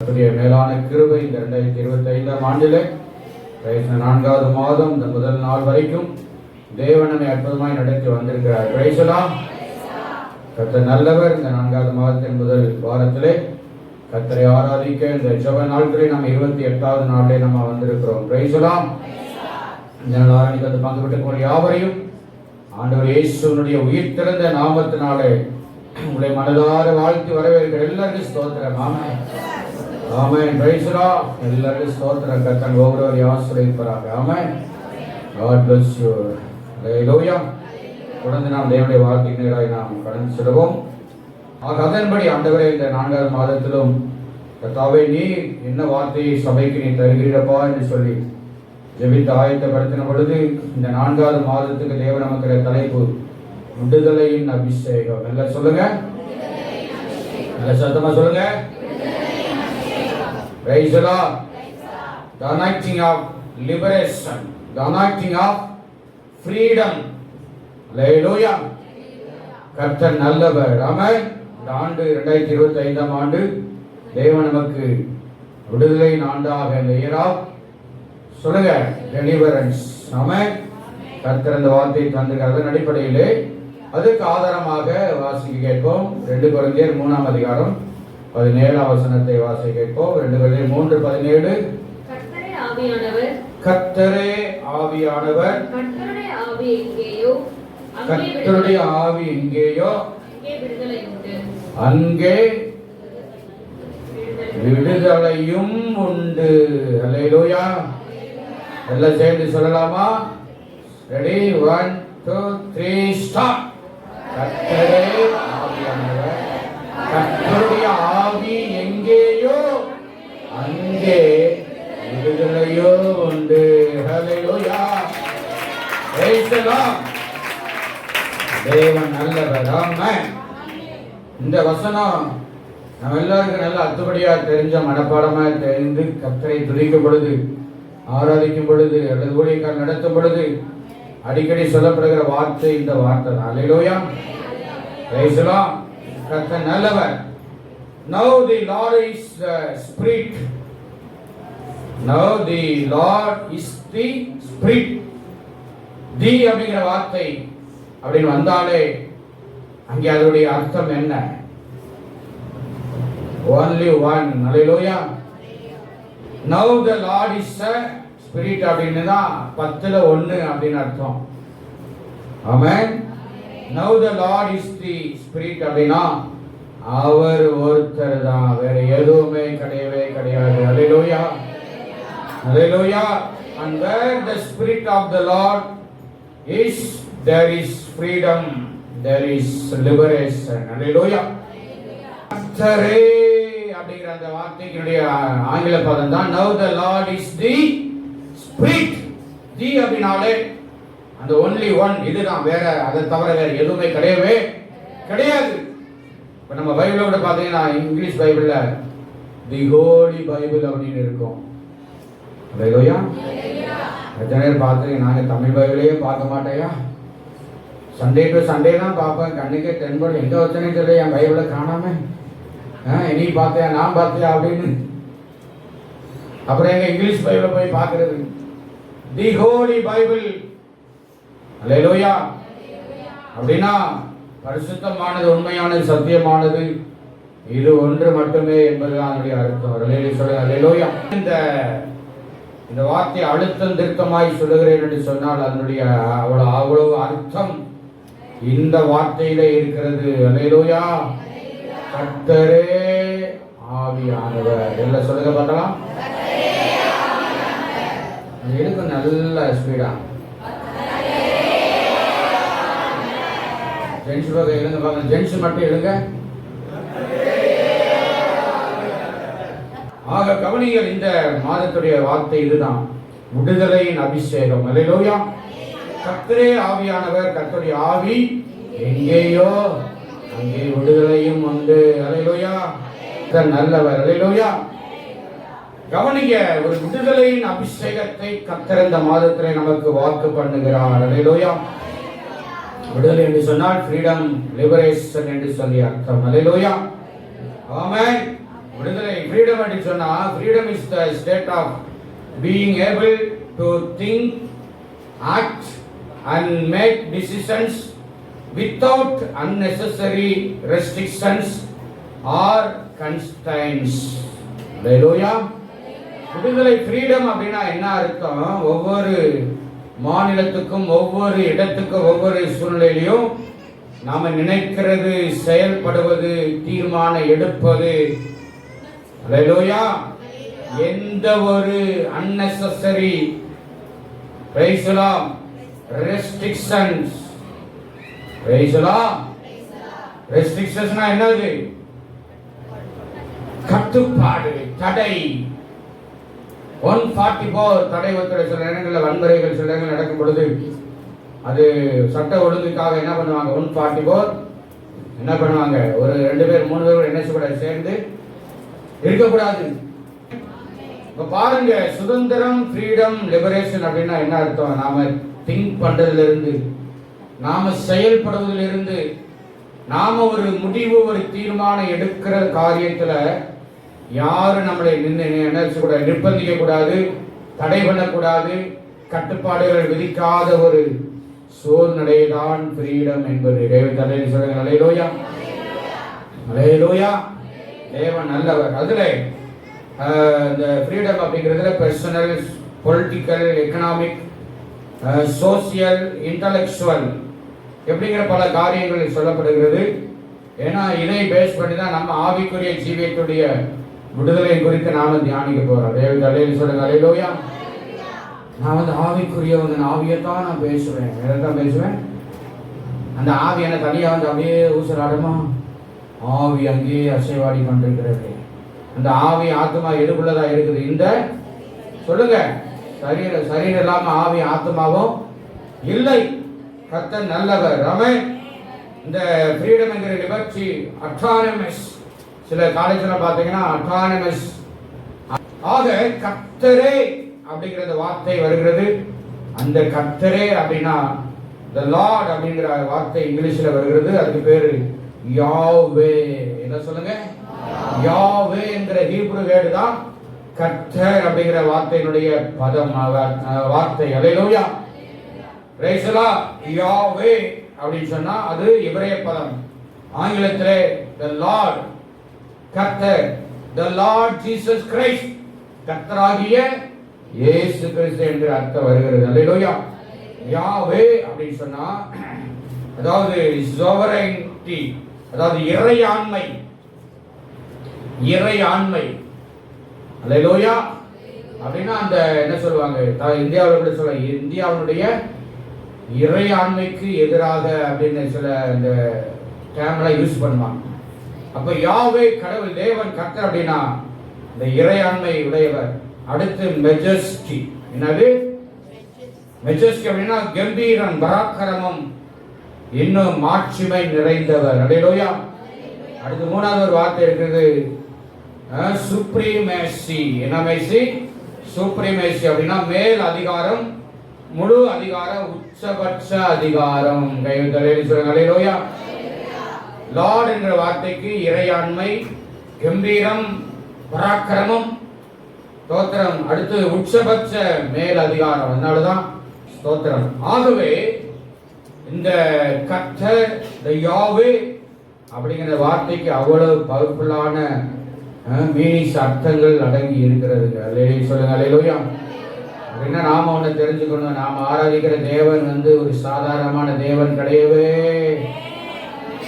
மேலான கிருபை இந்த 2025ஆம் ஆண்டிலே 4வது மாதம் இந்த முதல் நாள் வரைக்கும் தேவன் நம்மை அற்புதமாய் நடத்தி வந்திருக்கிறார். Price the lord. கர்த்தர் நல்லவர். இந்த 4வது மாதத்தின் முதல் வாரத்திலே கர்த்தரை ஆராதிக்க இந்த ஜெப நாட்களில் நம்ம 28வது நாளிலே நம்ம வந்திருக்கிறோம். Price the Lord. இந்த நாள் ஆராதிக்க பங்கு பெற்றுக் யாவரையும் ஆண்டவர் இயேசுவினுடைய உயிர்த்தெழுந்த நாமத்தினாலே உங்களை மனதார வாழ்த்தி வரவேற்கிற எல்லாருக்கும் ஸ்தோத்திரம். ஆமென். ஆமென். Praise the Lord. எல்லாருக்கும் ஸ்தோத்திரம். கர்த்தர் ஒவ்வொருவரையும் ஆசீர்வதிப்பாராக. ஆமென். God bless you. ஹல்லேலூயா. தொடர்ந்து நாம் தேவனுடைய வார்த்தைக்கு நேராக நாம் கடந்து செல்வோம். அதன்படி ஆண்டவரே இந்த 4வது மாதத்திலும் கர்த்தாவே நீ என்ன வார்த்தையை சபைக்கு நீ தருகிறப்பா என்று சொல்லி ஜெபித்து ஆயத்தப்படுத்தின பொழுது இந்த 4வது மாதத்துக்கு தேவன் நமக்கு தலைப்பு விடுதலையின் அபிஷேகம். எல்லாம் சொல்லுங்க, நல்ல சத்தமா சொல்லுங்க. Praise the Lord. The anointing of liberation, the anointing of freedom. Hallelujah. கர்த்தர் நல்லவர். ஆமென். இந்த ஆண்டு 2025ஆம் ஆண்டு தேவன் நமக்கு விடுதலை ஆண்டாக இந்த இயர் ஆஃப் சொல்லுங்க டெலிவரன்ஸ். ஆமென். கர்த்தர் அந்த வார்த்தையை தந்திருக்கிறார். அதன் அடிப்படையிலே அதுக்கு ஆதாரமாக வாசிக்க கேட்போம். 2 கொரிந்தியர் 3ஆம் அதிகாரம் 17ஆம் வசனத்தை வாசிக்க கேட்போம். 2 கொரிந்தியர் 3:17. கர்த்தரே ஆவியானவர், கர்த்தரே ஆவியானவர், கர்த்தருடைய ஆவி எங்கேயோ கர்த்தருடைய ஆவி எங்கேயோ அங்கே விடுதலை உண்டு. அங்கே விடுதலையும் உண்டு. ஹல்லேலூயா. எல்லாம் சேர்ந்து சொல்லலாமா? ரெடி? 1 2 3 ஸ்டார்ட். கர்த்தரே ஆவியானவர், கர்த்தருடைய ஆவி எங்கேயோ அங்கே விடுதலையோ உண்டு. ஹல்லேலூயா. Praise the lord. தேவன் நல்லவர். ஆமென். இந்த வசனம் நம்ம எல்லாருக்கும் நல்ல அத்துப்படியா தெரிஞ்ச மனப்பாடமா தெரிந்து கர்த்தரை துதிக்கும் பொழுது, ஆராதிக்கும் பொழுது அல்லது ஊழியக்காரர் நடத்தும் பொழுது அடிக்கடி சொல்லப்படுகிற வார்த்தை இந்த வார்த்தை தான். ஹல்லேலூயா. Praise the lord. கர்த்தர் நல்லவர். Now the Lord is the Spirit. Now the Lord is the Spirit. தி அப்படிங்கிற வார்த்தை அப்படின்னு வந்தாலே அங்கே அதனுடைய அர்த்தம் என்ன? Only one. Hallelujah. Now the Lord is a Spirit அப்படின்னு தான் 10ல 1 அப்படின்னு அர்த்தம். ஆமென். Now the Lord is the Spirit அப்படின்னா அவர் ஒருத்தர் தான், வேற எதுவுமே கிடையவே கிடையாது. Hallelujah. Hallelujah. And where the Spirit of the Lord is, there is freedom, there is liberation. Hallelujah. கர்த்தரே அப்படிங்கிற அந்த வார்த்தைக்கு ஆங்கில பதம் தான் now the Lord is the Spirit. தி அப்படினாலே அந்த only one இதுதான், வேற அதை தவிர வேற எதுவுமே கிடையவே கிடையாது. இப்போ நம்ம பைபிளை கூட பார்த்தீங்கன்னா இங்கிலீஷ் பைபிள்ல தி ஹோலி பைபிள் அப்படின்னு இருக்கும். ஹல்லேலூயா. எத்தனை பேர் பார்த்துருக்கீங்க? நாங்கள் தமிழ் பைபிளையே பார்க்க மாட்டேயா, சண்டே டு சண்டே தான் பார்ப்பேன். கண்ணுக்கே தென்படும், எங்கே வச்சனே தெரியல, என் பைபிளை காணாம நீ பார்த்தியா நான் பார்த்தியா அப்படின்னு. அப்புறம் எங்க இங்கிலீஷ் பைபிளை போய் பார்க்கறது? தி ஹோலி பைபிள். ஹல்லேலூயா. அப்படின்னா பரிசுத்தமானது, உண்மையானது, சத்தியமானது, இது ஒன்று மட்டுமே என்பதுதான் அதனுடைய அர்த்தம். ஹல்லேலூயா. இந்த வார்த்தை அழுத்தம் திருத்தமாய் சொல்லுகிறேன் என்று சொன்னால் அதனுடைய அவ்வளவு அர்த்தம் இந்த வார்த்தையில இருக்கிறது. ஹல்லேலூயா. கர்த்தரே ஆவியானவர். எல்லாம் சொல்லுங்க பார்க்கலாம். எடுக்க நல்ல ஸ்பீடா ஜென்ஸ் பக்கம் எழுங்க பார்க்கலாம். ஜென்ஸ் மட்டும் எழுங்க. ஆக கவனிகள், இந்த மாதத்துடைய வார்த்தை இதுதான், விடுதலையின் அபிஷேகம். ஹல்லேலூயா. கர்த்தரே ஆவியானவர், கர்த்தருடைய ஆவி எங்கேயோ அங்கே விடுதலையும் உண்டு. ஹல்லேலூயா. கர்த்தர் நல்லவர். ஹல்லேலூயா. கவனிங்க, ஒரு விடுதலையின் அபிஷேகத்தை கர்த்தர் இந்த மாதத்திலே நமக்கு வாக்கு பண்ணுகிறார். ஹல்லேலூயா. விடுதலை என்று சொன்னால் ஃப்ரீடம், லிபரேஷன் என்று சொல்லி அர்த்தம். ஹல்லேலூயா. ஆமென். விடுதலை freedom அப்படி சொன்னா, freedom is the state of being able to think, act and make decisions without unnecessary restrictions or constraints. Hallelujah. விடுதலை freedom அப்படின்னா என்ன அர்த்தம்? ஒவ்வொரு மாநிலத்துக்கும் ஒவ்வொரு இடத்துக்கும் ஒவ்வொரு சூழ்நிலையிலும் நாம நினைக்கிறது, செயல்படுவது, தீர்மானம் எடுப்பது, ஹல்லேலூயா, எந்த ஒரு unnecessary restrictions, ரெஸ்ட்ரிக்ஷன்ஸ்னா என்னது? கட்டுப்பாடு, தடை. 144 தடை உத்தரவு. சில இடங்களில் வன்முறைகள் சில இடங்கள் நடக்கும் பொழுது அது சட்ட ஒழுங்குக்காக என்ன பண்ணுவாங்க? 144 என்ன பண்ணுவாங்க? ஒரு 2 பேர் 3 பேர் என்ன கூட சேர்ந்து இருக்கக்கூடாது. இப்ப பாருங்க, சுதந்திரம், ஃப்ரீடம், லிபரேஷன் அப்படின்னா என்ன அர்த்தம்? நாம திங்க் பண்றதுல இருந்து, நாம செயல்படுவதில் இருந்து, நாம ஒரு முடிவு, ஒரு தீர்மானம் எடுக்கிற காரியத்துல யாரும் நம்மளை நிர்பந்திக்க கூடாது, தடை பண்ணக்கூடாது, கட்டுப்பாடுகள் விதிக்காத ஒரு சூழ்நிலை தான் ஃப்ரீடம் என்பது. தேவன் சொல்லுங்க, ஹல்லேலூயா, ஹல்லேலூயா. தேவன் நல்லவர். அதுல இந்த ஃப்ரீடம் அப்படிங்கிறதுல personal, political, economic, social, intellectual எப்படிங்கிற பல காரியங்கள் சொல்லப்படுகிறது. ஏன்னா இதை பேஸ் பண்ணி தான் நம்ம ஆவிக்குரிய ஜீவியத்துடைய விடுதலை குறித்து நாம தியானிக்க போறோம். தேவன் சொல்லுங்க, ஹல்லேலூயா. நான் ஆவிக்குரியவங்க, ஆவியத்தான் நான் பேசுவேன். எதான் பேசுவேன்? அந்த ஆவி என்ன தனியா அப்படியே ஊசலாடுமா? ஆவி அங்கேயே அசைவாடி கொண்டிருக்கிறது. அந்த ஆவி ஆத்மா எதுக்குள்ளதா இருக்குது? இந்த சொல்லுங்க, சரீரம் இல்லாம ஆவி ஆத்மாவும் இல்லை. கர்த்தர் நல்லவர். ஆமென். இந்த ஃப்ரீடம் என்கிற லிபர்ட்டி, அட்டானமஸ், சில காலேஜ்ல பாத்தீங்கன்னா அட்டானமஸ். ஆக கர்த்தரே அப்படிங்கிற வார்த்தை வருகிறது. அந்த கர்த்தரே அப்படின்னா the Lord அப்படிங்கிற வார்த்தை இங்கிலீஷ்ல வருகிறது. அதுக்கு பேரு யாவே. என்ன சொல்லுங்க? யாவே என்கிற ஹீப்ரு வேர்டு தான் கர்த்தர் அப்படிங்கிற வார்த்தையினுடைய பதம், வார்த்தை. ஹல்லேலூயா, பிரைஸ் தி லார்ட். யாவே அப்படின்னு சொன்னா அது எபிரேய பதம். ஆங்கிலத்திலே the Lord, கர்த்தர், the Lord Jesus Christ, கர்த்தராகிய இயேசு கிறிஸ்து என்கிற அர்த்தம் வருகிறது. ஹல்லேலூயா. யாவே அப்படின்னு சொன்னா அதாவது sovereignty, அதாவது இறையாண்மை, இறையாண்மை. ஹல்லேலூயா. அப்படின்னா அந்த என்ன சொல்லுவாங்க, இந்தியாவில் கூட சொல்ல, இந்தியாவுடைய இறையாண்மைக்கு எதிராக அப்படின்னு சில இந்த டேர்ம்லாம் யூஸ் பண்ணுவாங்க. அப்ப யாவே கடவுள், தேவன், கர்த்தர் அப்படின்னா இந்த இறையாண்மை உடையவர். அடுத்து மெஜஸ்டி. என்னது மெஜஸ்டி? அப்படின்னா கம்பீரம், பராக்கிரமம், இன்னும் மாட்சிமை நிறைந்தவர். ஹல்லேலூயா. அடுத்து மூணாவது ஒரு வார்த்தை இருக்குது, சுப்ரீமேசி. என்ன மேசி? சுப்ரீமேசி அப்படின்னா மேல் அதிகாரம், முழு அதிகாரம், உச்சபட்ச அதிகாரம். ஹல்லேலூயா. லார்ட் என்ற வார்த்தைக்கு இறையாண்மை, கம்பீரம், பராக்கிரமம், ஸ்தோத்திரம். அடுத்து உச்சபட்ச மேல் அதிகாரம். அதனாலதான் ஸ்தோத்திரம். ஆகவே இந்த கர்த்தர், இந்த யாவே அப்படிங்கிற வார்த்தைக்கு அவ்வளவு பவர்ஃபுல்லான மீனிங்ஸ், அர்த்தங்கள் அடங்கி இருக்கிறது. சொல்லுங்க, ஹல்லேலூயா. அப்படின்னா நாம ஒண்ணு தெரிஞ்சுக்கணும், நாம ஆராதிக்கிற தேவன் ஒரு சாதாரணமான தேவன் கிடையவே.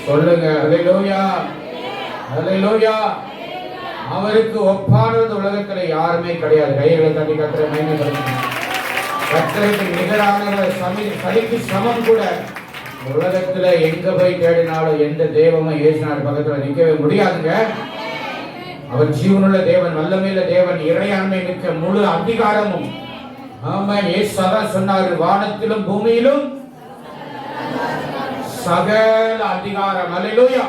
சொல்லுங்க, ஹல்லேலூயா, ஹல்லேலூயா. அவருக்கு ஒப்பானது உலகத்துல யாருமே கிடையாது. கைகளை தட்டி கர்த்தரை மகிமைப்படுத்துங்க. கர்த்தருக்கு நிகரானவர், சலிக்கு சமம் கூட உலகத்துல எங்க போய் தேடினாலும் எந்த தேவமும் இயேசுநாதர் பக்கத்துல நிக்கவே முடியாதுங்க. அவர் ஜீவனுள்ள தேவன், வல்லமையுள்ள தேவன், இறையாண்மை மிக்க முழு அதிகாரமும். ஆமென். இயேசு அதான் சொன்னாரு, வானத்திலும் பூமியிலும் சகல அதிகாரம். ஹல்லேலூயா.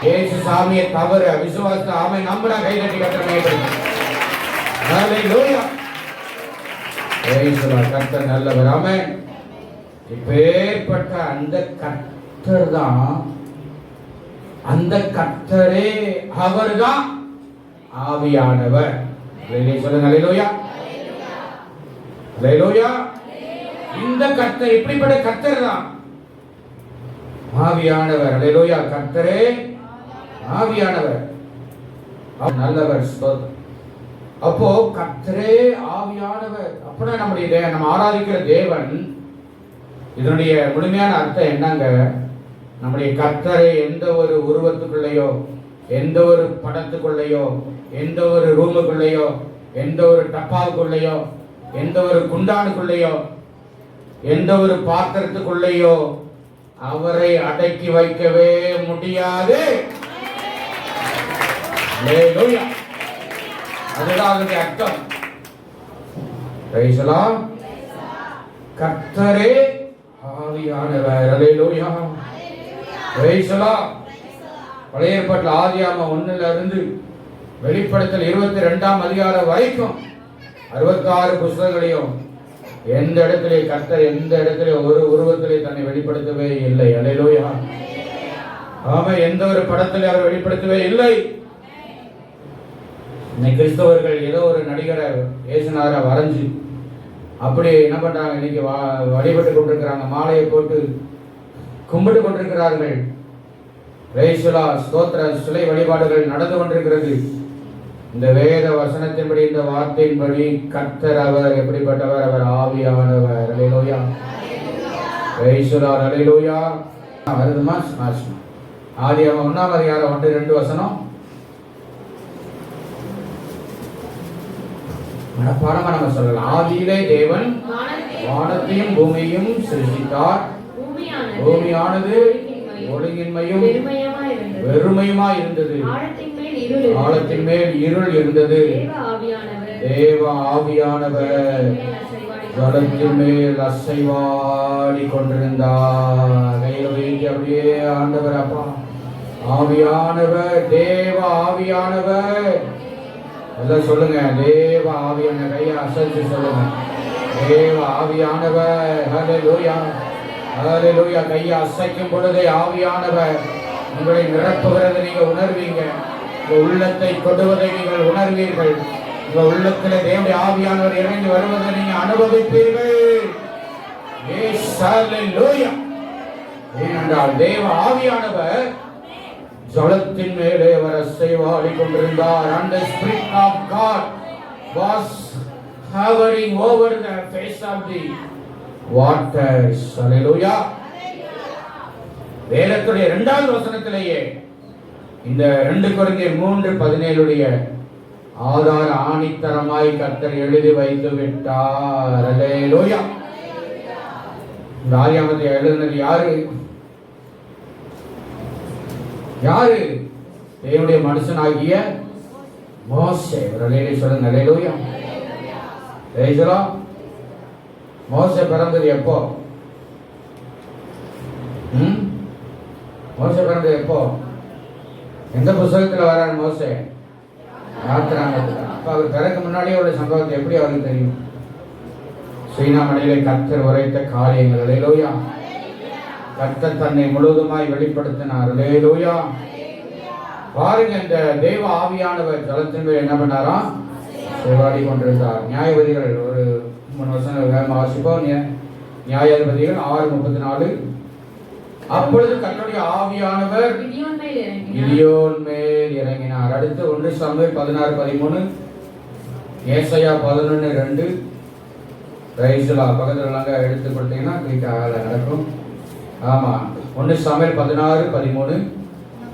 இயேசு சாமியை தவிர விசுவாசத்தை ஆமென் நம்பினா கைதட்டி கர்த்தரை மகிமைப்படுத்துங்க. ஹல்லேலூயா. கர்த்தர் நல்லவர். ஆமென். இப்பேற்பட்ட அந்த கர்த்தர் தான், அந்த கர்த்தரே அவர்தான் ஆவியானவர். சொல்லுங்க அல்லேலூயா. அல்லேலூயா. இந்த கர்த்தர் இப்படிப்பட்ட கர்த்தர் தான் ஆவியானவர். அல்லேலூயா. கர்த்தரே ஆவியானவர். நல்லவர். அப்போ கர்த்தரே ஆவியானவர். அப்படின்னா நம்ம ஆராதிக்கிற தேவன், இதனுடைய முழுமையான அர்த்தம் என்னங்க? நம்முடைய கர்த்தரை எந்த ஒரு உருவத்துக்குள்ளேயோ, எந்த ஒரு படத்துக்குள்ளேயோ, எந்த ஒரு ரூமுக்குள்ளேயோ, எந்த ஒரு டப்பாவுக்குள்ளேயோ, எந்த ஒரு குண்டானுக்குள்ளேயோ, எந்த ஒரு பாத்திரத்துக்குள்ளேயோ அவரை அடக்கி வைக்கவே முடியாது. அதுதான் அதனுடைய அர்த்தம். கர்த்தரே ஆவியானவர். அல்லேலூயா. பழைய ஏற்பாட்டில் ஆதியாகமம் 1 இருந்து வெளிப்படுத்தல் 22ஆம் அதிகாரம் வரைக்கும் 66 புத்தகங்களையும் எந்த இடத்திலே கர்த்தர் எந்த இடத்திலே ஒரு உருவத்திலே தன்னை வெளிப்படுத்தவே இல்லை. அல்லேலூயா. ஆமா, எந்த ஒரு படத்திலே அவர் வெளிப்படுத்தவே இல்லை. இன்னைக்கு கிறிஸ்தவர்கள் ஏதோ ஒரு நடிகரை ஏசுனார வரைஞ்சு அப்படி என்ன பண்றாங்க, இன்னைக்கு வழிபட்டு கொண்டிருக்கிறாங்க, மாலையை போட்டு கும்பிட்டு கொண்டிருக்கிறார்கள். ரேசுலா ஸ்தோத்திர சிலை வழிபாடுகள் நடந்து கொண்டிருக்கிறது. இந்த வேத வசனத்தின்படி, இந்த வார்த்தையின்படி கர்த்தர் அவர் எப்படிப்பட்டவர்? அவர் ஆவியானவர். அல்லேலூயா. ரேசுலா. அல்லேலூயா. வருதுமா? ஆதியாகமம் 1ஆம் அதிகாரம் 1-2 வசனம் மனப்பாடமா நம்ம சொல்லலாம். ஆதியிலே தேவன் வானத்தையும் பூமியையும் சிருஷ்டித்தார். பூமியானது ஒழுங்கின்மையும் வெறுமையுமாய் இருந்தது. ஆழத்தின் மேல் இருள் இருந்தது. தேவ ஆவியானவர் ஜலத்தின் மேல் அசைவாடி கொண்டிருந்தார். கையில வைத்து அப்படியே ஆண்டவர் அப்பா ஆவியானவர், தேவ ஆவியானவர். எல்லாம் சொல்லுங்க, தேவ ஆவியானவர். கையை அசைச்சு சொல்லுங்க, தேவ ஆவியானவர். ஹல்லேலூயா. ஹல்லேலூயா. கையை அசைக்கும் பொழுதே ஆவியானவர் உங்களை நிரப்புகிறது நீங்க உணர்வீங்க. உங்க உள்ளத்தை கொடுவதை நீங்கள் உணர்வீர்கள். உங்க உள்ளத்தில் தேவனுடைய ஆவியானவர் இறங்கி வருவதை நீங்க அனுபவிப்பீர்கள். ஹல்லேலூயா. ஏனென்றால் தேவ ஆவியானவர் ஜலத்தின் மேலே அவர் அசைவாடி கொண்டிருந்தார். And the Spirit of God was hovering over the face of the waters. Hallelujah. வேதத்துடைய 2வது வசனத்திலேயே இந்த 2 கொரிந்தியர் 3:17 ஆதார ஆணித்தரமாய் கர்த்தர் எழுதி வைத்து விட்டார். அல்லேலூயா. இந்த ஆதியாகமத்தை எழுதினது யாரு? யாரு? தேவனுடைய மனுஷனாகிய மோசே. சொல்லுங்க அல்லேலூயா. மோசே பிறந்தது எப்போ? மோசே பிறந்தது எப்போ? எந்த புத்தகத்தில் வராரு மோசே? யாத்திராங்கத்துல. அப்ப அவர் பிறகு முன்னாடியே உள்ள சம்பவத்தை எப்படி அவருக்கு தெரியும்? சீனா மலையிலே கர்த்தர் உரைத்த காரியங்கள். அல்லேலூயா. கர்த்தர் தன்னை முழுவதுமாய் வெளிப்படுத்தினார். அல்லேலூயா. பாருங்க, இந்த தேவ ஆவியானவர் ஜலத்தின் மேல் என்ன பண்ணாராம்? சேவாடி கொண்டிருந்தார். நியாயாதிபதிகள் ஒரு 3 வருஷம் வேகமாக வாசிப்போம். நியாயாதிபதிகள் 6:34. அப்பொழுது கர்த்தருடைய ஆவியானவர் கிதியோன் மேல் இறங்கினார். அடுத்து 1 சாமுவேல் 16:13, ஏசாயா 11:2. ரைசுலா பக்கத்துல எடுத்து கொடுத்தீங்கன்னா கிளிக்காக நடக்கும். ஆமா, 1 சாமுவேல் 16:13.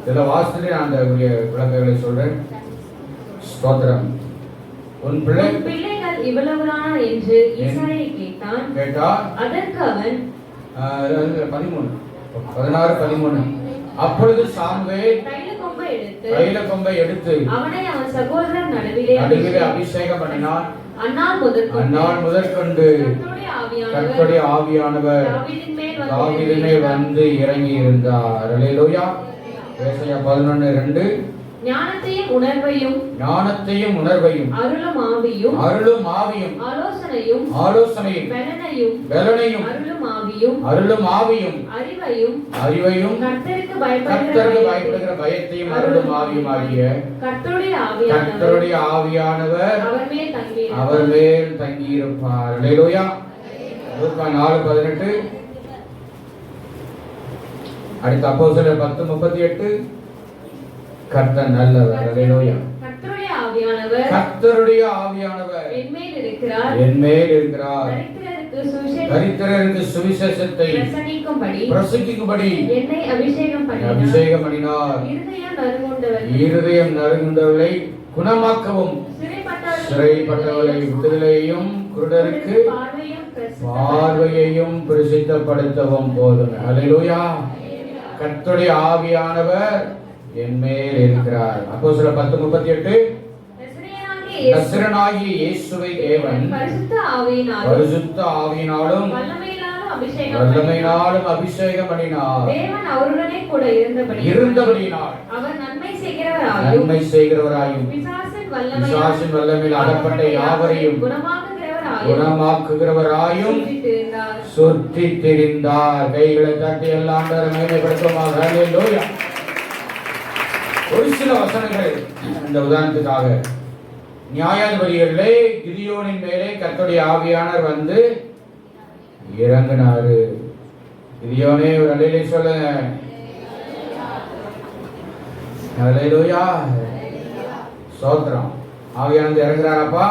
இதுல வாசித்து நான் அந்த விளக்கங்களை சொல்றேன். ஸ்தோத்திரம். உன் பிள்ளைகள் இவ்வளவுதானா என்று ஈசாயை கேட்டான். அதற்கு அவன் 16:13. அப்பொழுது சாமுவேல் தைல கொம்பை எடுத்து அவனை அவன் சகோதரர் நடுவிலே அபிஷேகம் பண்ணினான். அந்நாள் முதற்கொண்டு கர்த்தருடைய ஆவியானவர் தாவீதின் மேல் வந்து இறங்கி இருந்தார். அல்லேலூயா. ஏசாயா 11:2. ஞானத்தையும் உணர்வையும் அருளும் ஆவியும் ஆலோசனையும் பலனையும் ஆவியும் அறிவையும் கர்த்தருக்கு பயப்படுகிற பயத்தையும் அருளும் ஆவியும் ஆகிய கர்த்தருடைய ஆவியானவர் அவர் மேல் தங்கியிருப்பார். அல்லேலூயா. லூக்கா 4:18. அடுத்த அப்போஸ்தலர் 10:38. கர்த்தர் நல்லவர். அல்லேலூயா. கர்த்தருடைய ஆவியானவர் என்மேல் இருக்கிறார். தரித்திரருக்கு சுவிசேஷத்தை பிரசங்கிக்கும்படி என்னை அபிஷேகம் பண்ணினார். இருதயம் நறுங்குண்டவர்களை குணமாக்கவும், சிறைப்பட்டவர்களை விடுதலையும், குருடருக்கு பார்வையையும் பிரசித்தப்படுத்தவும் போதும். அல்லேலூயா. கர்த்தருடைய ஆவியானவர் என்மேல் இருக்கிறார். அப்போஸ்தலர் 10:38. நசரேயனாகிய இயேசுவை தேவன் பரிசுத்த ஆவியினாலும் வல்லமையினாலும் அபிஷேகம் பண்ணினார். தேவன் அவருடனே கூட இருந்தபடியினால் அவர் நன்மை செய்கிறவராயும் பிசாசின் வல்லமையில் அகப்பட்ட யாவரையும் குணமாக்குகிறவராயும் சுற்றித் திரிந்தார். கைகளை தட்டி எல்லாம் மேன்மைப்படுத்துமாக. அல்லேலூயா. ஒரு சில வசனங்கள் இந்த உதாரணத்துக்காக. நியாயாதிபதிகளிலே கிதியோனின் மேலே கர்த்தருடைய ஆவியானவர் வந்து இறங்கினாரு. கிதியோனே ஒரு அல்லேலூயா சொல்லுங்க. அல்லேலூயா. ஸ்தோத்திரம். ஆவியானவர் இறங்குறாரப்பா.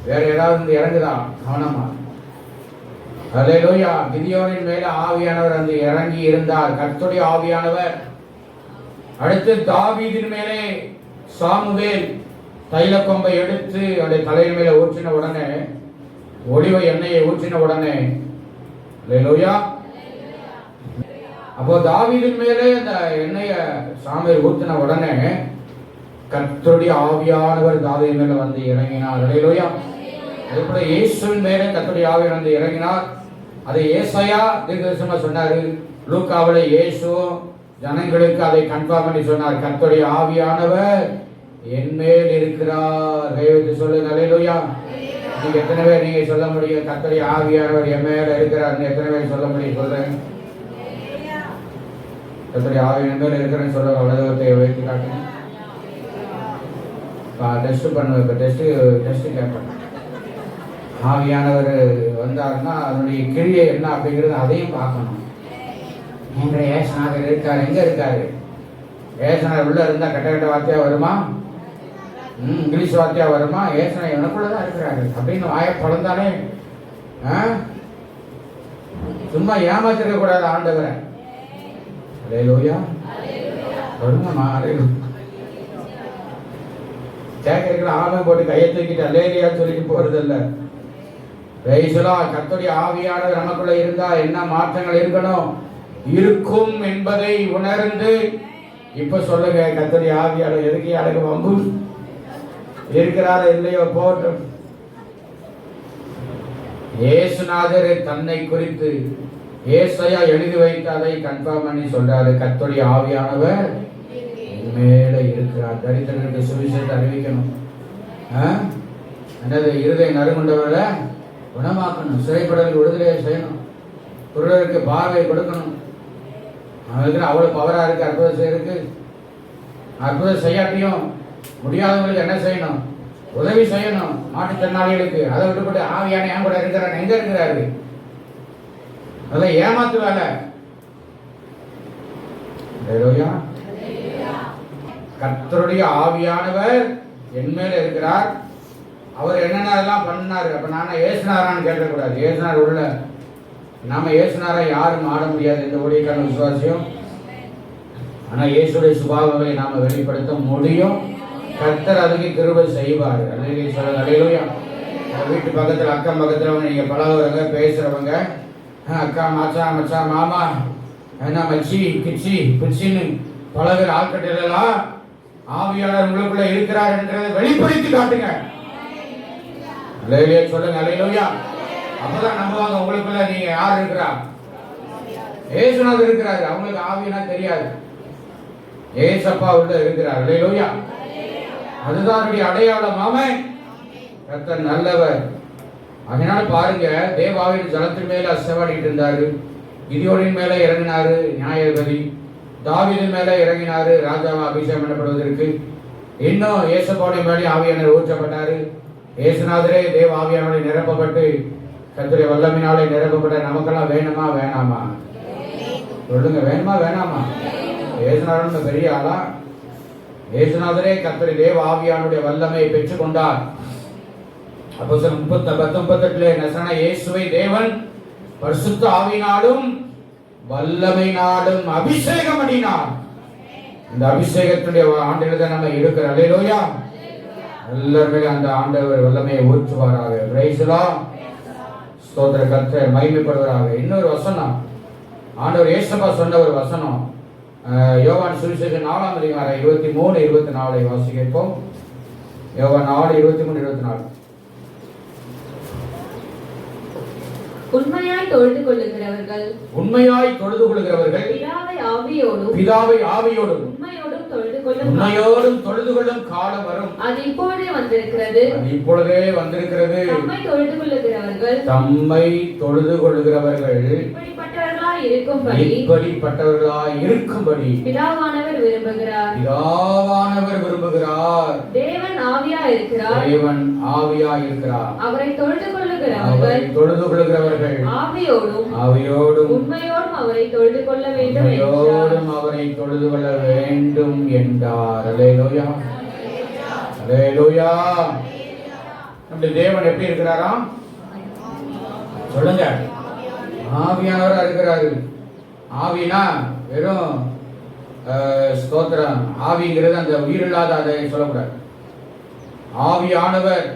வேற ஏதாவது இறங்குதா? கவனமா. அல்லேலூயா. கிதியோனின் மேலே ஆவியானவர் வந்து இறங்கி இருந்தார். கர்த்தருடைய ஆவியானவர். அடுத்து தாவீதின் மேலே சாமுவேல் தைல கொம்பை எடுத்து அவருடைய தலையின் மேல ஊற்றின உடனே, ஒலிவ எண்ணெயை ஊற்றின உடனே, அல்லேலூயா. அப்போ தாவீதின் மேலே அந்த எண்ணெயை சாமுவேல் ஊற்றின உடனே கர்த்தருடைய ஆவியானவர் தாவீதின் மேல வந்து இறங்கினார். அல்லேலூயா. அதேபோல இயேசுவின் மேலே கர்த்தருடைய ஆவியானவர் வந்து இறங்கினார். அதை ஏசாயா தீர்க்கதரிசனமா சொன்னாரு. லூக்காவில இயேசு ஜனங்களுக்கு அதை கன்ஃபார்ம் பண்ணி சொன்னார். கர்த்தருடைய ஆவியானவர் என்மேல் இருக்கிறார். கைவிட்டு சொல்லுங்க. அல்லேலூயா. நீங்க எத்தனை பேர் நீங்க சொல்ல முடியும் கர்த்தருடைய ஆவியானவர் என் மேல இருக்கிறார்? எத்தனை பேர் சொல்ல முடியும்? சொல்றேன். கர்த்தருடைய ஆவியானவர் என் மேல இருக்கிறேன்னு சொல்ல உலகத்தை வைத்து காட்டுங்க. டெஸ்ட் பண்ணுவேன். இப்போ டெஸ்ட் கேட்பேன். ஆவியானவர் வந்தாருன்னா அதனுடைய கிரியை என்ன அப்படிங்கிறது அதையும் பார்க்கணும். என்ற ஏசனாக இருக்காரு. எங்க இருக்காரு? ஏசனார் உள்ள இருந்தா கட்ட கட்ட வார்த்தையா வருமா? இங்கிலீஷ் வார்த்தையா வருமா? ஏசனா எனக்குள்ளதான் இருக்கிறாரு அப்படின்னு வாய பழந்தானே. சும்மா ஏமாத்திருக்க கூடாது ஆண்டவரை. அல்லேலூயா. சொல்லுங்கம்மா. கேட்கிற ஆமை போட்டு கையை தூக்கிட்டு அல்லேலூயா சொல்லிட்டு போறது இல்ல. கர்த்தருடைய ஆவியானவர் நமக்குள்ள இருந்தா என்ன மாற்றங்கள் இருக்கணும் இருக்கும் என்பதை உணர்ந்து இப்ப சொல்லுங்க. கர்த்தருடைய ஆவியானவர் எதுக்கு அழகு வம்பு இருக்கிறாரோ இல்லையோ போட்டும். இயேசுநாதர் தன்னை குறித்து ஏசாயா எழுதி வைத்து அதை கன்ஃபார்ம் பண்ணி சொல்றாரு. கர்த்தருடைய ஆவியானவர் மேல இருக்கிறார். தரித்திரனுக்கு சுவிசேஷத்தை அறிவிக்கணும். என்னது? இருதயம் நறுங்குண்டவர்களை குணமாக்கணும், சிறைப்படலுக்கு விடுதலையை செய்யணும், குருடருக்கு பார்வை கொடுக்கணும். அவங்களுக்கு அவ்வளவு பவரா இருக்கு. அற்புதம் செய்யறதுக்கு. அற்புதம் செய்யாட்டியும் முடியாதவங்களுக்கு என்ன செய்யணும்? உதவி செய்யணும். மாற்றுத்திறனாளிகளுக்கு. அதை விட்டுப்பட்டு ஆவியான ஏன் கூட இருக்கிறார்? எங்க இருக்கிறாரு? அதெல்லாம் ஏமாத்து வேலை. கர்த்தருடைய ஆவியானவர் என் மேல இருக்கிறார். அவர் என்னென்னலாம் பண்ணாரு. அப்ப நானே ஏசுனாரான்னு கேட்கக்கூடாது. ஏசுனார் உள்ள நாம ஏசுனாரா யாரும் ஆட முடியாது எந்த ஊழியக்கான விசுவாசியம். ஆனா இயேசுடைய சுபாவங்களை நாம வெளிப்படுத்த முடியும். கர்த்தர் அதுக்கு கிருபை செய்வார். அல்லேலூயா. வீட்டு பக்கத்துல அக்கம் பக்கத்துல நீங்க பழகுறவங்க பேசுறவங்க அக்கா மச்சா மச்சா மாமா என்ன மச்சி கிச்சி பிச்சின்னு பழகுற ஆட்கட்டெல்லாம் ஆவியாளர் உங்களுக்குள்ள இருக்கிறார் என்றதை வெளிப்படுத்தி காட்டுங்க. அல்லேலூயா சொல்லுங்க. அல்லேலூயா. அப்பதான் நம்புவாங்க உங்களுக்குள்ள நீங்க யார் இருக்கிறா. ஏசுநாதர் இருக்கிறாரு. அவங்களுக்கு ஆவியனா தெரியாது. ஏசப்பா உள்ள இருக்கிறார். அல்லேலூயா. அதுதான் அடையாளம். ஆமென். கர்த்தர் நல்லவர். அதனால பாருங்க, தேவாவின் ஜலத்தின் மேல அசைவாடிட்டு இருந்தாரு. கிதியோனின் மேல இறங்கினாரு நியாயாதிபதி. தாவீதின் மேல இறங்கினாரு ராஜாவை அபிஷேகம் பண்ணப்படுவதற்கு. இன்னும் இயேசுவோட மேலே ஆவியானவர் ஊற்றப்பட்டாரு. இயேசுநாதரே தேவ ஆவியானவரை நிரப்பப்பட்டு கர்த்தருடைய வல்லமையினாலே நிரப்பப்பட்ட நமக்கெல்லாம் வேணுமா வேணாமா? சொல்லுங்க, வேணுமா வேணாமா? இயேசுநாதர் பெரிய ஆளா? இயேசுநாதரே கர்த்தருடைய தேவ ஆவியானுடைய வல்லமையை பெற்றுக் கொண்டார். அப்போஸ்தலர் 19:38 நசரேயனான இயேசுவை தேவன் பரிசுத்த ஆவியினாலும் வல்லமையினாலும் அபிஷேகம் பண்ணினார். இந்த அபிஷேகத்துடைய ஆண்டில் தான் நம்ம இருக்கிறோம். அல்லேலூயா. எல்லாருமே அந்த ஆண்டவர் வல்லமையை ஊற்றுவாராக. Price the Lord. ஸ்தோத்திர, கர்த்தர் மகிமைப்படுவாராக. இன்னொரு வசனம் ஆண்டவர் இயேசுப்பா சொன்ன ஒரு வசனம், யோவான் சுவிசேஷம் 4ஆம் அதிகாரம் 23-24 வாசிப்போம். யோவான் 4:23-24. உண்மையாய் தொழுது கொள்ளுகிறவர்கள் பிதாவை ஆவியோடும் உண்மையோடும் தொழுது கொள்ளும் காலம் வரும். அது இப்பொழுதே வந்திருக்கிறது. தம்மை தொழுது கொள்ளுகிறவர்கள் இப்படிப்பட்டவர்களாய் இருக்கும்படி பிதாவானவர் விரும்புகிறார். தேவன் ஆவியாய் இருக்கிறார். அவரை தொழுது கொள்ளுகிறவர்கள் ஆவியோடும் உண்மையோடும் அவரை தொழுது கொள்ள வேண்டும் என்றார். அல்லேலூயா, அல்லேலூயா. நம்முடைய தேவன் எப்படி இருக்கிறாராம்? சொல்லுங்க. ஆவியானவரா இருக்கிறாரு. ஆவினா வெறும் ஸ்தோத்திரம், ஆவிங்கிறது அந்த உயிரில்லாத அதை சொல்லக்கூடாது. ஆவியானவர்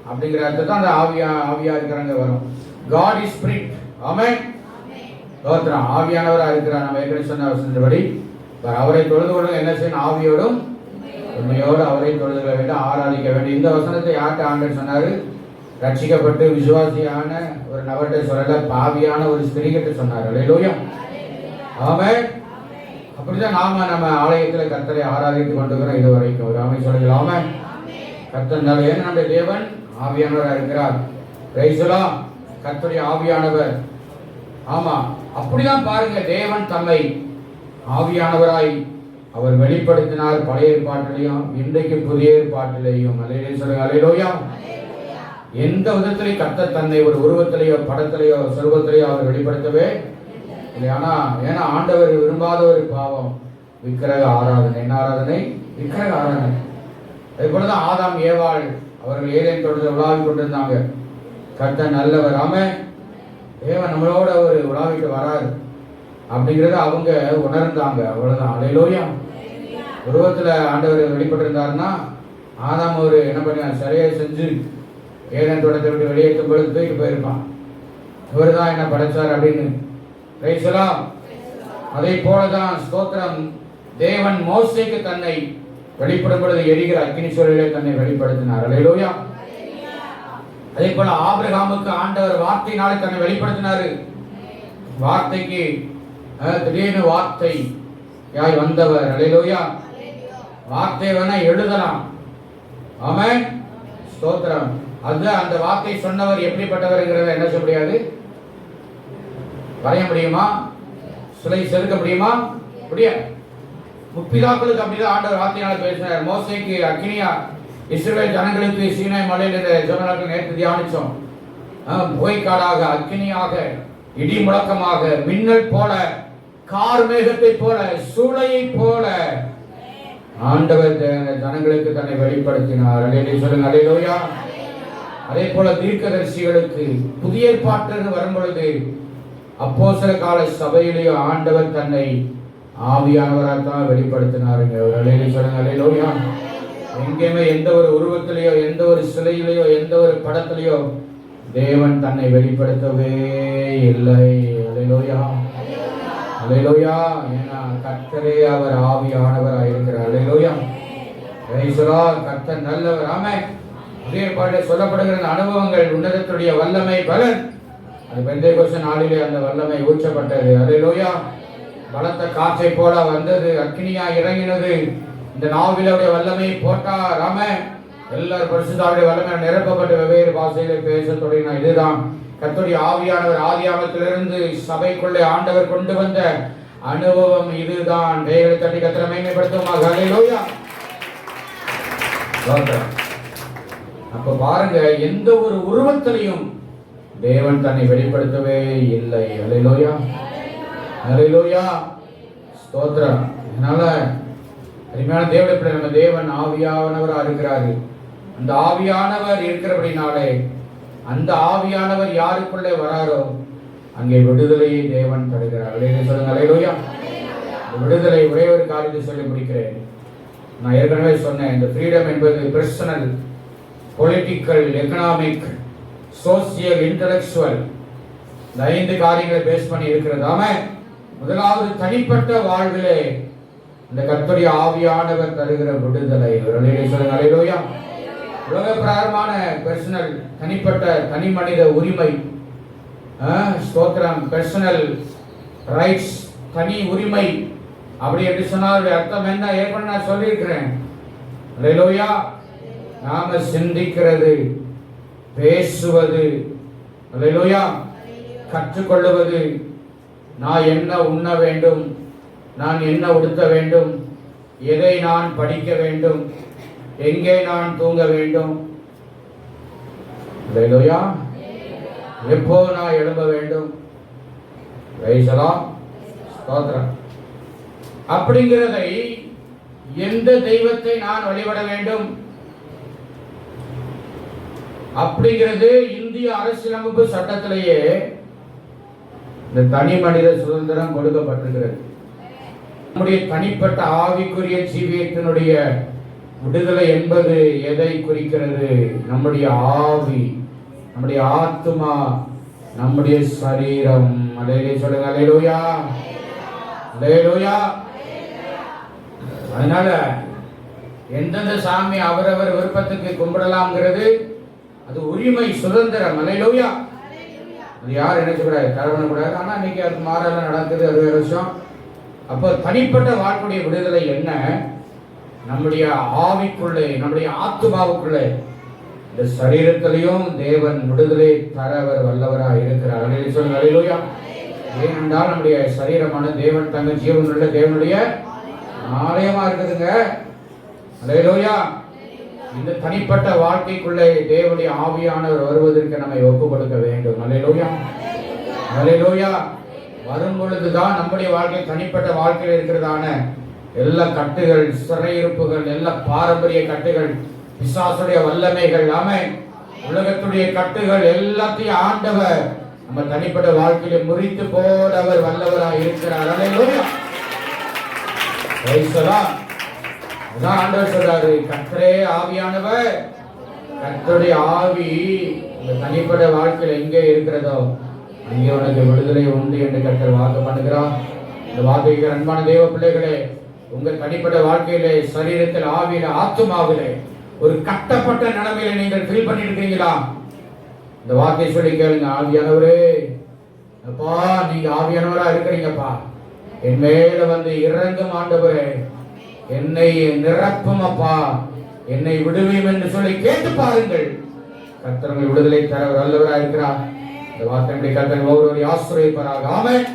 அப்படிங்கிற அர்த்தம் அந்த ஆவியா இருக்கிறாங்க வரும். God is spirit. ஆமென். ஸ்தோத்திரம். ஆவியானவரா இருக்கிறார். நம்ம ஏற்கனவே சொன்ன வசனப்படி அவரை தொழுது கொள்ள என்ன செய்யணும்? ஆவியோடும் உண்மையோடு அவரை தொழுது கொள்ள வேண்டும், ஆராதிக்க வேண்டும். இந்த வசனத்தை யார்கிட்ட ஆண்டவர் சொன்னாரு? ரட்சிக்கப்பட்டு விசுவாசியான ஒரு நபர்கிட்ட சொல்லல, பாவியான ஒரு ஸ்திரீகிட்ட சொன்னார். அல்லேலூயா, ஆமென். அப்படிதான் நம்ம ஆலயத்தில் கர்த்தரை ஆராதித்துக் கொண்டிருக்கிறோம் இது வரைக்கும். ஒரு ஆமென் சொல்லுங்கள். ஆமென். கர்த்தர் ஏன்னா நம்முடைய தேவன் ஆவியானவராக இருக்கிறார். Price the Lord. கர்த்தருடைய ஆவியானவர். ஆமா, அப்படிதான் பாருங்க, தேவன் தம்மை ஆவியானவராய் அவர் வெளிப்படுத்தினார். பழைய ஏற்பாட்டிலையும் இன்றைக்கு புதிய ஏற்பாட்டிலையும். அல்லேலூயா சொல்லுங்க. அல்லேலூயா. எந்த விதத்திலையும் கர்த்தர் தன்னை ஒரு உருவத்திலேயோ படத்திலேயோ சொருபத்திலேயோ அவர் வெளிப்படுத்தவே இல்லை. ஏன்னா ஆண்டவர் விரும்பாத ஒரு பாவம் விக்கிரக ஆராதனை. என்ன ஆராதனை? விக்கிரக ஆராதனை. அதுபோலதான் ஆதாம் ஏவாள் அவர்கள் ஏதேன் தோட்டத்தில் உலாவிக் கொண்டிருந்தாங்க. கர்த்தர் நல்லவர். ஆமென். தேவன் நம்மளோட ஒரு உலாவிட்டு வராரு அப்படிங்கிறத அவங்க உணர்ந்தாங்க. அவ்வளவுதான். அல்லேலூயா. உருவத்துல ஆண்டவர் வெளிப்பட்டிருந்தாருன்னா ஆதாம் ஒரு என்ன பண்ண சரியா செஞ்சு ஏதேன் தோட்டத்தை விட்டு வெளியேற்றும் பொழுது தூக்கிட்டு போயிருப்பான். இவர் தான் என்ன படைச்சார் அப்படின்னு. Price the Lord. அதே போலதான் ஸ்தோத்திரம், தேவன் மோசேக்கு தன்னை வெளிப்படும் பொழுது எரிகிற அக்கினி சூழலிலே தன்னை வெளிப்படுத்தினார். அல்லேலூயா. அதே போல ஆபிரகாமுக்கு ஆண்டவர் வார்த்தையினாலே தன்னை வெளிப்படுத்தினாரு. வார்த்தைக்கு திடீர்னு வார்த்தை யாய் வந்தவர். அல்லேலூயா. வார்த்தை வேணா எழுதலாம். ஆமென். ஸ்தோத்திரம். அது அந்த வார்த்தை சொன்னவர் எப்படிப்பட்டவர்ங்கிறத என்ன செய்ய முடியாது? வரைய முடியுமா? சிலை செதுக்க முடியுமா? முடியாது. முற்பிதாக்களுக்கு அப்படிதான் ஆண்டவர் வார்த்தையால பேசினார். மோசேக்கு அக்கினியா, இஸ்ரவேல் ஜனங்களுக்கு சீனாய் மலையில் ஜனங்களுக்கு நேற்று தியானிச்சோம். புகைக்காடாக, அக்கினியாக, இடி முழக்கமாக, மின்னல் போல, கார் மேகத்தை போல, சூளையை போல ஆண்டவர் ஜனங்களுக்கு தன்னை வெளிப்படுத்தினார். அல்லேலூயா சொல்லுங்க. அல்லேலூயா. அதே போல தீர்க்கதரிசிகளுக்கு புதிய ஏற்பாட்டிலிருந்து வரும் பொழுது அப்போஸ்தல கால சபையிலேயே ஆண்டவர் தன்னை ஆவியானவராக வெளிப்படுத்தினாருங்க. அல்லேலூயா சொல்லுங்க. அல்லேலூயா. எங்கேயுமே எந்த ஒரு உருவத்திலேயோ எந்த ஒரு சிலையிலேயோ எந்த ஒரு படத்திலேயோ தேவன் தன்னை வெளிப்படுத்தவே இல்லை. அல்லேலூயா, அல்லேலூயா. ஏன்னா கர்த்தரே அவர் ஆவியானவராக இருக்கிறார். அல்லேலூயா. கர்த்தர் நல்லவர். ஆமென். புதிய ஏற்பாட்டில் சொல்லப்படுகிற அனுபவங்கள் உன்னதத்துடைய வல்லமை பலன், அது பெந்தேகோஸ்து நாளிலே அந்த வல்லமை ஊற்றப்பட்டது. அல்லேலூயா. பலத்த காற்றை போல வந்தது, அக்கினியா இறங்கினது. இந்த நாவிலுடைய வல்லமை போட்டார். ஆமென். எல்லாரும் பரிசுத்தாவிய வல்லமை நிரப்பப்பட்ட வெவ்வேறு பாஷைகளை பேச தொடங்கினா. இதுதான் கர்த்தருடைய ஆவியானவர் ஆதியாமத்திலிருந்து சபைக்குள்ளே ஆண்டவர் கொண்டு வந்த அனுபவம். இதுதான் கைகளை தட்டி கர்த்தரை மகிமைப்படுத்துவோமாக. ஹல்லேலூயா. அப்ப பாருங்க, எந்த ஒரு உருவத்திலையும் தேவன் தன்னை வெளிப்படுத்தவே இல்லை. ஹல்லேலூயா, ஹல்லேலூயா, ஸ்தோத்திரம். அதனால அருமையான தேவனுடைய பிள்ளை, நம்ம தேவன் ஆவியானவரா இருக்கிறாரு. அந்த ஆவியானவர் இருக்கிறபடினாலே அந்த ஆவியானவர் யாருக்குள்ளே வராரோ அங்கே விடுதலையை தேவன் தருகிறார். சொல்லுங்க ஹல்லேலூயா. விடுதலை ஒரே ஒரு காரியத்தை சொல்லி முடிக்கிறேன். நான் ஏற்கனவே சொன்னேன், இந்த ஃப்ரீடம் என்பது personal, political, economic, social, intellectual, இந்த 5 காரியங்களை பேஸ் பண்ணி இருக்கிறது. ஆமென். முதலாவது தனிப்பட்ட வாழ்விலே இந்த கர்த்தருடைய ஆவியானவர் தருகிற விடுதலை. சொல்லுங்க ஹல்லேலூயா. உலக பிரகாரமான பர்சனல், தனிப்பட்ட தனி மனித உரிமை, ஸ்தோத்திரம், பர்சனல் ரைட்ஸ், தனி உரிமை அப்படி என்று சொன்னால் அர்த்தம் என்ன? ஏற்கனவே நான் சொல்லியிருக்கிறேன். ஹல்லேலூயா. நாம சிந்திக்கிறது, பேசுவது, ஹல்லேலூயா, கற்றுக்கொள்ளுவது, நான் என்ன உண்ண வேண்டும், நான் என்ன உடுத்த வேண்டும், எதை நான் படிக்க வேண்டும், எங்கே நான் தூங்க வேண்டும், ஹல்லேலூயா, எப்போ நான் எழும்ப வேண்டும், ஸ்தோத்திரம், அப்படிங்கிறதை எந்த தெய்வத்தை நான் வழிபட வேண்டும் அப்படிங்கிறது இந்திய அரசியலமைப்பு சட்டத்திலேயே இந்த தனி மனித சுதந்திரம் கொடுக்கப்பட்டிருக்கிறது. நம்முடைய தனிப்பட்ட ஆவிக்குரிய ஜீவியத்தினுடைய விடுதலை என்பது எதை குறிக்கிறது? நம்முடைய ஆவி, நம்முடைய ஆத்துமா, நம்முடைய சரீரம். அல்லேலூயா, சொல்லுங்க அல்லேலூயா, அல்லேலூயா. அதனால எந்தெந்த சாமி அவரவர் விருப்பத்துக்கு கும்பிடலாம்ங்கிறது அது உரிமை, சுதந்திரம். அல்லேலூயா. அது யார் நினைச்சுக்கூடாது, தரவணக்கூடாது. ஆனா இன்னைக்கு அது மாறலாம் நடக்குது, அது வேற விஷயம். அப்போ தனிப்பட்ட வாழ்க்கையுடைய விடுதலை என்ன? நம்முடைய ஆவிக்குள்ளே, நம்முடைய ஆத்துமாவுக்குள்ளே, இந்த சரீரத்திலையும் தேவன் விடுதலை தரவர் வல்லவராக இருக்கிறார். சொல்லுங்க ஹல்லேலூயா. ஏனென்றால் நம்முடைய சரீரமான தேவன் தங்க ஜீவனுள்ள தேவனுடைய ஆலயமா இருக்குதுங்க. ஹல்லேலூயா. இந்த தனிப்பட்ட வாழ்க்கைக்குள்ளே தேவனுடைய ஆவியானவர் வருவதற்கு நம்மை ஒப்பு கொடுக்க வேண்டும். ஹல்லேலூயா, ஹல்லேலூயா. வரும் பொழுதுதான் நம்முடைய வாழ்க்கை, தனிப்பட்ட வாழ்க்கையில் இருக்கிறதான எல்லா கட்டுகள், சிறையிருப்புகள், எல்லா பாரம்பரிய கட்டுகள், பிசாசுடைய வல்லமைகள், ஆமென், உலகத்துடைய கட்டுகள் எல்லாத்தையும் ஆண்டவர் நம்ம தனிப்பட்ட வாழ்க்கையில முறித்து போடவர் வல்லவராக இருக்கிறார். ஹல்லேலூயா, பிரைஸ் தி லார்ட். அதான் ஆண்டவர் சொல்றாரு, கர்த்தரே ஆவியானவர், கர்த்தருடைய ஆவி இந்த தனிப்பட்ட வாழ்க்கையில எங்கே இருக்கிறதோ அங்கே உனக்கு விடுதலை உண்டு என்று கர்த்தர் வாக்கு பண்ணுகிறார். இந்த வார்த்தைக்கு அன்பான தேவ பிள்ளைகளே, உங்க தனிப்பட்ட வாழ்க்கையிலே, சரீரத்தில், ஆவியில, ஆத்துமாவிலே ஒரு கட்டப்பட்ட நிலைமையில நீங்கள் ஃபீல் பண்ணி இருக்கீங்களா? இந்த வார்த்தை சொல்லி கேளுங்க. ஆவியானவரே, அப்பா நீங்க ஆவியானவரா இருக்கிறீங்கப்பா, என் மேல வந்து இறங்கும் ஆண்டவரே, என்னை நிரப்பும் அப்பா, என்னை விடுவியும் என்று சொல்லி கேட்டு பாருங்கள். கர்த்தர் விடுதலை தர வல்லவராக இருக்கிறார். இந்த வார்த்தை கர்த்தர் ஒவ்வொரு ஆசீர்வதிப்பாராக. ஆமென்.